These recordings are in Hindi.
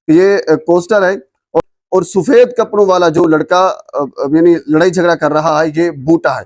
ये कोस्टर है और सफेद कपड़ों वाला जो लड़का यानी लड़ाई झगड़ा कर रहा है ये बूटा है।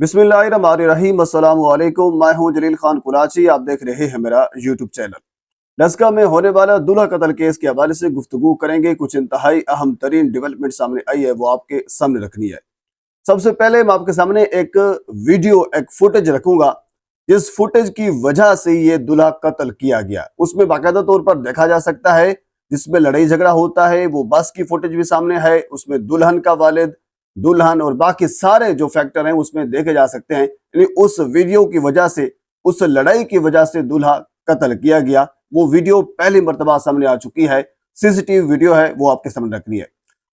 बिस्मिल्लाहिर्रहमानिर्रहीम, अस्सलाम वालेकुम। मैं हूं जलील खान कुराची, आप देख रहे हैं मेरा यूट्यूब चैनल। डस्का में होने वाला दूल्हा कत्ल केस के हवाले से गुफ्तगू करेंगे। कुछ इंतहाई अहम तरीन डेवलपमेंट सामने आई है, वो आपके सामने रखनी है। सबसे पहले मैं आपके सामने एक वीडियो, एक फुटेज रखूंगा जिस फुटेज की वजह से ये दूल्हा कत्ल किया गया। उसमें बाकायदा तौर पर देखा जा सकता है जिसमें लड़ाई झगड़ा होता है, वो बस की फुटेज भी सामने है। उसमें दुल्हन का वालिद, दुल्हन और बाकी सारे जो फैक्टर हैं उसमें देखे जा सकते हैं। यानी उस वीडियो की वजह से, उस लड़ाई की वजह से दूल्हा कत्ल किया गया। वो वीडियो पहली मर्तबा सामने आ चुकी है, सीसीटीवी वीडियो है, वो आपके सामने रखनी है।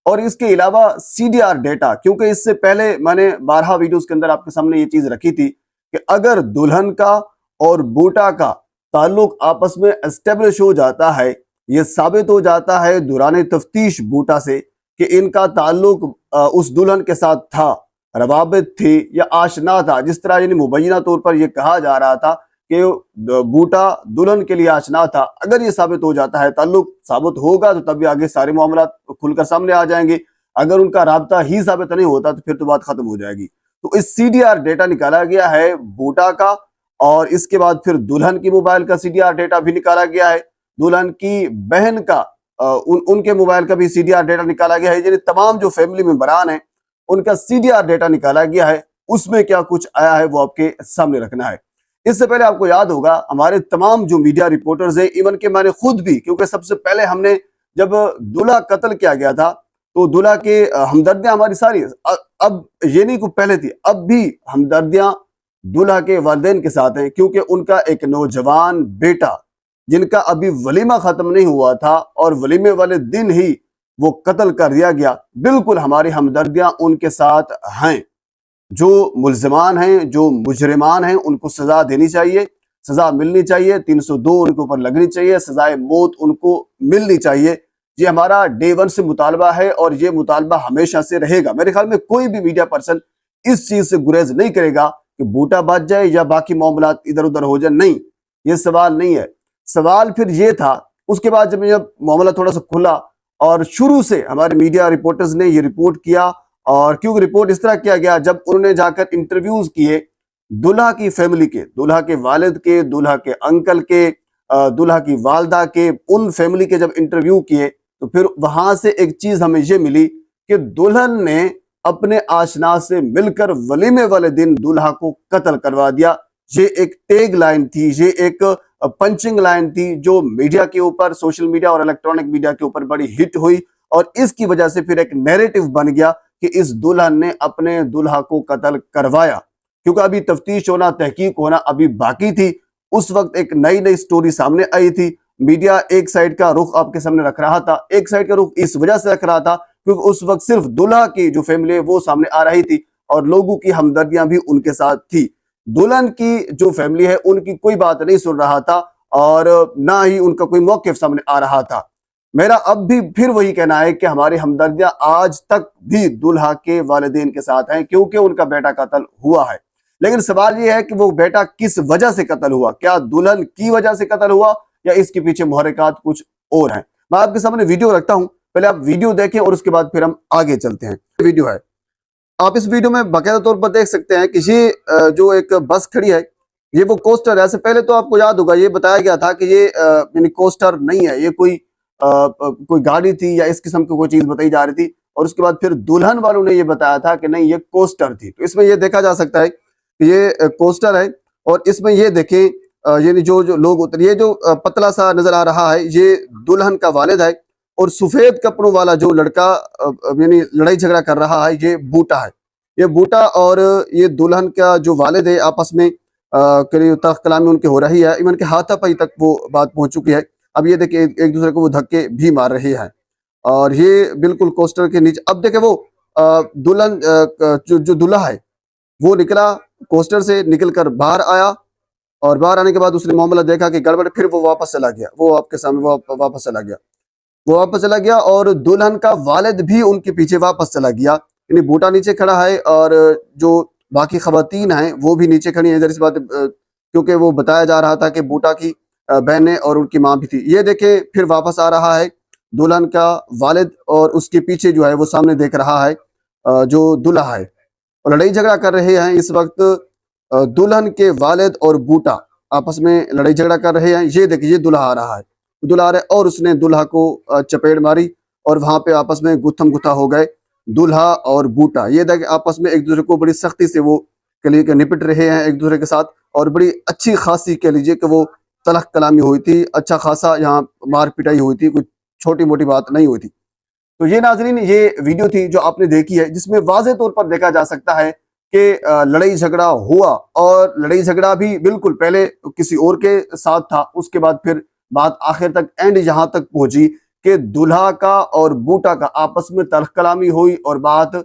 और इसके अलावा सीडीआर डेटा, क्योंकि इससे पहले मैंने 12 वीडियोस के अंदर आपके सामने ये चीज रखी थी कि अगर दुल्हन का और बूटा का ताल्लुक आपस में एस्टेब्लिश हो जाता है, ये साबित हो जाता है दौरान तफ्तीश बूटा से कि इनका ताल्लुक उस दुल्हन के साथ था, रवाबित थी या आशना था, जिस तरह यानी मुबैना तौर पर यह कहा जा रहा था कि बूटा दुल्हन के लिए आशना था। अगर ये साबित हो जाता है, ताल्लुक साबित होगा, तो तभी आगे सारे मामला खुलकर सामने आ जाएंगे। अगर उनका राब्ता ही साबित नहीं होता तो फिर तो बात खत्म हो जाएगी। तो इस सीडीआर डेटा निकाला गया है बूटा का, और इसके बाद फिर दुल्हन की मोबाइल का सीडीआर डेटा भी निकाला गया है। दुल्हन की बहन का उनके मोबाइल का भी सीडीआर डेटा निकाला गया है। यानी तमाम जो फैमिली मेंबरान हैं उनका सीडीआर डेटा निकाला गया है। उसमें क्या कुछ आया है वो आपके सामने रखना है। इससे पहले आपको याद होगा हमारे तमाम जो मीडिया रिपोर्टर्स हैं, इवन के मैंने खुद भी, क्योंकि सबसे पहले हमने जब दूल्हा कत्ल किया गया था तो दूल्हा के हमदर्दियां हमारी सारी, अब ये नहीं को पहले थी, अब भी हमदर्दियां दूल्हा के वालिदैन के साथ हैं, क्योंकि उनका एक नौजवान बेटा जिनका अभी वलीमा खत्म नहीं हुआ था और वलीमे वाले दिन ही वो कत्ल कर दिया गया। बिल्कुल हमारी हमदर्दियां उनके साथ हैं। जो मुल्जिमान हैं, जो मुजरिमान हैं, उनको सजा देनी चाहिए, सजा मिलनी चाहिए, 302 उनके ऊपर लगनी चाहिए, सजाए मौत उनको मिलनी चाहिए। ये हमारा डे वन से मुतालबा है और ये मुतालबा हमेशा से रहेगा। मेरे ख्याल में कोई भी मीडिया पर्सन इस चीज से गुरेज नहीं करेगा कि बूटा बच जाए या बाकी मामला इधर उधर हो जाए। नहीं, ये सवाल नहीं है। सवाल फिर ये था, उसके बाद जब मामला थोड़ा सा खुला और शुरू से हमारे मीडिया रिपोर्टर्स ने ये रिपोर्ट किया, और क्योंकि रिपोर्ट इस तरह किया गया, जब उन्होंने जाकर इंटरव्यूज किए दूल्हा की फैमिली के, दूल्हा के वालिद के, दूल्हा के अंकल के, दूल्हा की वालदा के, उन फैमिली के जब इंटरव्यू किए तो फिर वहां से एक चीज हमें ये मिली कि दुल्हन ने अपने आशना से मिलकर वलीमे वाले दिन दूल्हा को कत्ल करवा दिया। ये एक टैग लाइन थी, ये एक पंचिंग लाइन थी जो मीडिया के ऊपर, सोशल मीडिया और इलेक्ट्रॉनिक मीडिया के ऊपर बड़ी हिट हुई, और इसकी वजह से फिर एक नैरेटिव बन गया कि इस दुल्हन ने अपने दूल्हा को कत्ल करवाया। क्योंकि अभी तफ्तीश होना, तहकीक होना अभी बाकी थी। उस वक्त एक नई नई स्टोरी सामने आई थी। मीडिया एक साइड का रुख आपके सामने रख रहा था, एक साइड का रुख इस वजह से रख रहा था क्योंकि उस वक्त सिर्फ दूल्हा की जो फैमिली है वो सामने आ रही थी और लोगों की हमदर्दियां भी उनके साथ थी। दुल्हन की जो फैमिली है उनकी कोई बात नहीं सुन रहा था और ना ही उनका कोई मौकिफ सामने आ रहा था। मेरा अब भी फिर वही कहना है कि हमारी हमदर्दियां आज तक भी दूल्हा के वालिदैन के साथ हैं, क्योंकि उनका बेटा कत्ल हुआ है। लेकिन सवाल यह है कि वो बेटा किस वजह से कत्ल हुआ, क्या दुल्हन की वजह से कत्ल हुआ या इसके पीछे मुहर्रिकात कुछ और हैं। मैं आपके सामने वीडियो रखता हूं, पहले आप वीडियो देखें और उसके बाद फिर हम आगे चलते हैं। वीडियो है, आप इस वीडियो में बाकायदा तौर पर देख सकते हैं कि ये जो एक बस खड़ी है ये वो कोस्टर है। ऐसे पहले तो आपको याद होगा ये बताया गया था कि ये यानी कोस्टर नहीं है, ये कोई गाड़ी थी या इस किस्म की कोई चीज बताई जा रही थी, और उसके बाद फिर दुल्हन वालों ने ये बताया था कि नहीं ये कोस्टर थी। तो इसमें ये देखा जा सकता है कि ये कोस्टर है, और इसमें ये देखें यानी जो जो लोग उतर, ये जो पतला सा नजर आ रहा है ये दुल्हन का वालिद है, और सफेद कपड़ों वाला जो लड़का यानी लड़ाई झगड़ा कर रहा है ये बूटा है। ये बूटा और ये दुल्हन का जो वालिद है आपस में करीब तख्त कलामी उनके हो रही है, इवन के हाथापाई तक वो बात पहुंच चुकी है। अब ये देखिए एक दूसरे को वो धक्के भी मार रहे हैं, और ये बिल्कुल कोस्टर के नीचे। अब देखे वो दुल्हन जो दूल्हा है वो निकला, कोस्टर से निकल कर बाहर आया, और बाहर आने के बाद उसने मामला देखा कि गड़बड़, फिर वो वापस चला गया। वो आपके सामने वो वापस चला गया, वो वापस चला गया, और दुल्हन का वालिद भी उनके पीछे वापस चला गया। यानी बूटा नीचे खड़ा है और जो बाकी खवातीन हैं वो भी नीचे खड़ी हैं। इधर इस बात क्योंकि वो बताया जा रहा था कि बूटा की बहनें और उनकी माँ भी थी। ये देखे फिर वापस आ रहा है, दुल्हन का वालिद और उसके पीछे जो है वो सामने देख रहा है जो दूल्हा है, और लड़ाई झगड़ा कर रहे हैं इस वक्त। दुल्हन के वालिद और बूटा आपस में लड़ाई झगड़ा कर रहे हैं। ये देखिए, ये दूल्हा आ रहा है, दूल्हा आ रहा है और उसने दूल्हा को चपेट मारी और वहां पे आपस में गुत्थम गुत्था हो गए दूल्हा और बूटा। ये देखिए, आपस में एक दूसरे को बड़ी सख्ती से वो कह लीजिए कि निपट रहे हैं एक दूसरे के साथ, और बड़ी अच्छी खासी कह लीजिए कि वो तलख कलामी हुई थी, अच्छा खासा यहाँ मार पिटाई हुई थी, कुछ छोटी मोटी बात नहीं हुई थी। तो ये नाजरीन, ये वीडियो थी जो आपने देखी है, जिसमें वाज़ेह तौर पर देखा जा सकता है कि लड़ाई झगड़ा हुआ, और लड़ाई झगड़ा भी बिल्कुल पहले किसी और के साथ था, उसके बाद फिर बात आखिर तक एंड यहाँ तक पहुंची कि दूल्हा का और बूटा का आपस में तल्ख कलामी हुई और बात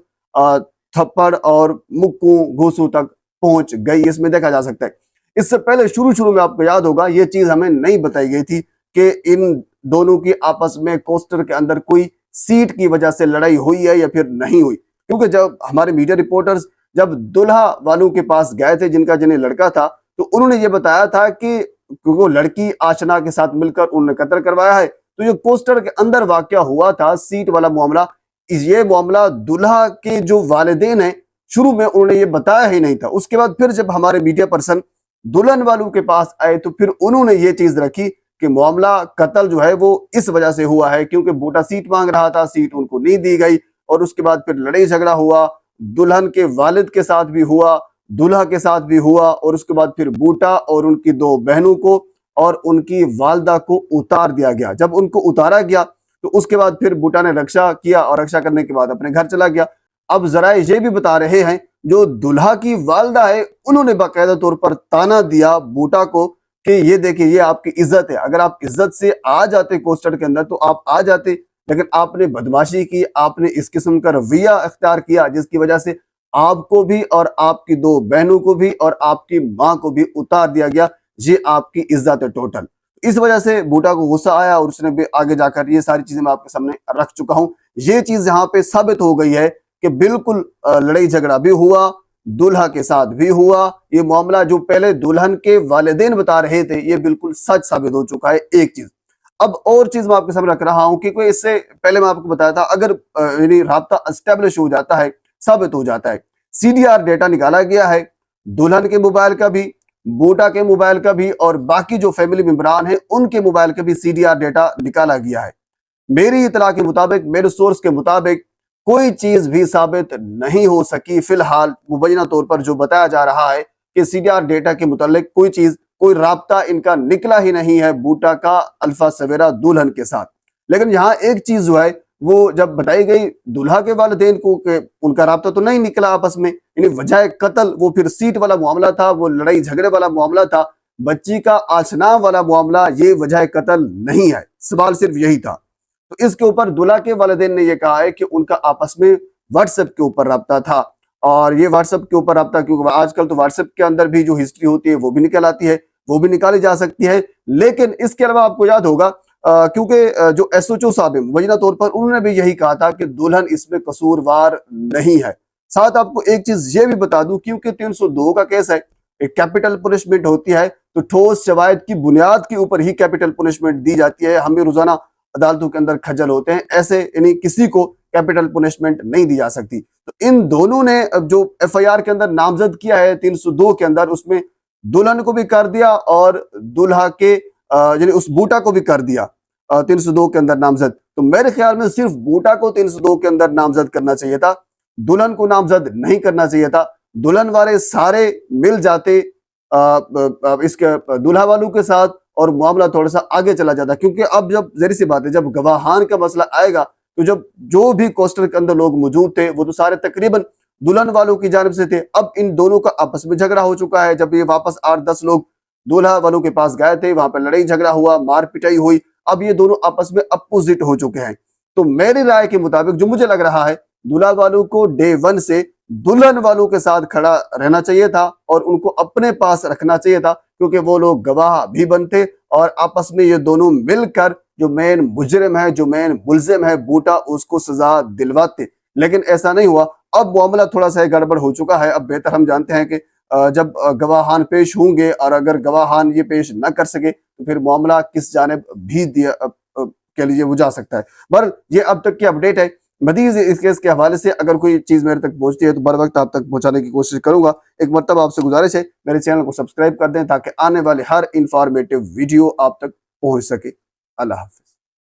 थप्पड़ और मुक्कू घूसू तक पहुंच गई। इसमें देखा जा सकता है। इससे पहले शुरू शुरू में आपको याद होगा, ये चीज हमें नहीं बताई गई थी कि इन दोनों की आपस में कोस्टर के अंदर कोई सीट की वजह से लड़ाई हुई है या फिर नहीं हुई। क्योंकि जब हमारे मीडिया रिपोर्टर्स जब दुल्हा वालों के पास गए थे, जिन्हें लड़का था, तो उन्होंने ये बताया था कि वो लड़की आशना के साथ मिलकर उन्होंने कत्ल करवाया है। तो जो कोस्टर के अंदर वाकया हुआ था सीट वाला मामला, ये मामला दुल्हा के जो वालिदैन हैं, शुरू में उन्होंने ये बताया ही नहीं था। उसके बाद फिर जब हमारे मीडिया पर्सन दुल्हन वालों के पास आए तो फिर उन्होंने ये चीज रखी कि मामला कत्ल जो है वो इस वजह से हुआ है क्योंकि बूटा सीट मांग रहा था, सीट उनको नहीं दी गई, और उसके बाद फिर लड़ाई झगड़ा हुआ, दुल्हन के वालिद के साथ भी हुआ, दूल्हा के साथ भी हुआ, और उसके बाद फिर बूटा और उनकी दो बहनों को और उनकी वालदा को उतार दिया गया। जब उनको उतारा गया तो उसके बाद फिर बूटा ने रक्षा किया और रक्षा करने के बाद अपने घर चला गया। अब जरा ये भी बता रहे हैं, जो दुल्हा की वालदा है उन्होंने बाकायदा तौर पर ताना दिया बूटा को कि ये देखिए, ये आपकी इज्जत है, अगर आप इज्जत से आ जाते कोस्टर के अंदर तो आप आ जाते, लेकिन आपने बदमाशी की, आपने इस किस्म का रवैया अख्तियार किया जिसकी वजह से आपको भी और आपकी दो बहनों को भी और आपकी माँ को भी उतार दिया गया। ये आपकी इज्जत है टोटल। इस वजह से बूटा को गुस्सा आया और उसने भी आगे जाकर ये सारी चीजें मैं आपके सामने रख चुका हूं। ये चीज यहाँ पे साबित हो गई है कि बिल्कुल लड़ाई झगड़ा भी हुआ, दूल्हा के साथ भी हुआ। ये मामला जो पहले दुल्हन के वालिदैन बता रहे थे, ये बिल्कुल सच साबित हो चुका है। एक चीज, अब और चीज मैं आपके सामने रख रहा हूं कि कोई इससे पहले मैं आपको बताया था, अगर यानी राब्ता एस्टेब्लिश हो जाता है, साबित हो जाता है, सीडीआर डेटा निकाला गया है दुल्हन के मोबाइल का भी, बूटा के मोबाइल का भी, और बाकी जो फैमिली मेंबरान है उनके मोबाइल का भी सीडीआर डेटा निकाला गया है। मेरी इतला के मुताबिक, मेरे सोर्स के मुताबिक कोई चीज भी साबित नहीं हो सकी फिलहाल। मुबैना तौर पर जो बताया जा रहा है कि सीडीआर डेटा के मुतालिक कोई चीज, कोई राब्ता इनका निकला ही नहीं है बूटा का अल्फा सवेरा दुल्हन के साथ। लेकिन यहाँ एक चीज जो है वो जब बताई गई दूल्हा के वालिदैन को कि उनका राब्ता तो नहीं निकला आपस में, यानी वजह कत्ल वो फिर सीट वाला मामला था, वो लड़ाई झगड़े वाला मामला था, बच्ची का आशना वाला मामला, ये वजह कत्ल नहीं है। सवाल सिर्फ यही था। तो इसके ऊपर दूल्हा के वालिदैन ने यह कहा है कि उनका आपस में व्हाट्सएप के ऊपर राब्ता था, और ये व्हाट्सएप के ऊपर राब्ता, क्योंकि आजकल तो व्हाट्सएप के अंदर भी जो हिस्ट्री होती है वो भी निकल आती है, वो भी निकाली जा सकती है। लेकिन इसके अलावा आपको याद होगा, क्योंकि जो एसओचओ साहब है मुबैना तौर पर उन्होंने भी यही कहा था कि दुल्हन इसमें कसूरवार नहीं है। साथ आपको एक चीज ये भी बता दूं, क्योंकि 302 का केस है, एक कैपिटल पनिशमेंट होती है, तो ठोस शवायद की बुनियाद के ऊपर ही कैपिटल पनिशमेंट दी जाती है। हमें रोजाना अदालतों के अंदर खज्जल होते हैं, ऐसे यानी किसी को कैपिटल पनिशमेंट नहीं दी जा सकती। तो इन दोनों ने जो एफआईआर के अंदर नामजद किया है 302 के अंदर, उसमें दुल्हन को भी कर दिया और दूल्हा के यानी उस बूटा को भी कर दिया 302 के अंदर नामजद। तो मेरे ख्याल में सिर्फ बूटा को 302 के अंदर नामजद करना चाहिए था, दुल्हन को नामजद नहीं करना चाहिए था। दुल्हन वाले सारे मिल जाते इसके दूल्हा वालों के साथ और मामला थोड़ा सा आगे चला जाता, क्योंकि अब जब जहरी सी बात है, जब गवाहान का मसला आएगा तो जब जो भी कोस्टर के अंदर लोग मौजूद थे वो तो सारे तकरीबन दुल्हन वालों की जानिब से थे। अब इन दोनों का आपस में झगड़ा हो चुका है। जब ये वापस 8-10 लोग दूल्हा वालों के पास गए थे, वहां पर लड़ाई झगड़ा हुआ, मार पिटाई हुई, अब ये दोनों आपस में अपोजिट हो चुके हैं। तो मेरी राय के मुताबिक जो मुझे लग रहा है, दूल्हा वालों को डे 1 से दुल्हन वालों के साथ खड़ा रहना चाहिए था और उनको अपने पास रखना चाहिए था, क्योंकि वो लोग गवाह भी बनते और आपस में ये दोनों मिलकर जो मेन मुजरिम है, जो मेन मुलजिम है बूटा, उसको सजा दिलवाते। लेकिन ऐसा नहीं हुआ। अब मामला थोड़ा सा गड़बड़ हो चुका है। अब बेहतर हम जानते हैं कि जब गवाहान पेश होंगे और अगर गवाहान ये पेश न कर सके तो फिर मामला किस जानिब भी कह लीजिए वो जा सकता है। पर ये अब तक की अपडेट है। मजीद इस केस के हवाले से अगर कोई चीज मेरे तक पहुंचती है तो बर वक्त आप तक पहुंचाने की कोशिश करूंगा। एक मरतबा आपसे गुजारिश है मेरे चैनल को सब्सक्राइब कर दें ताकि आने वाले हर इंफॉर्मेटिव वीडियो आप तक पहुंच सके। अल्लाह हाफिज।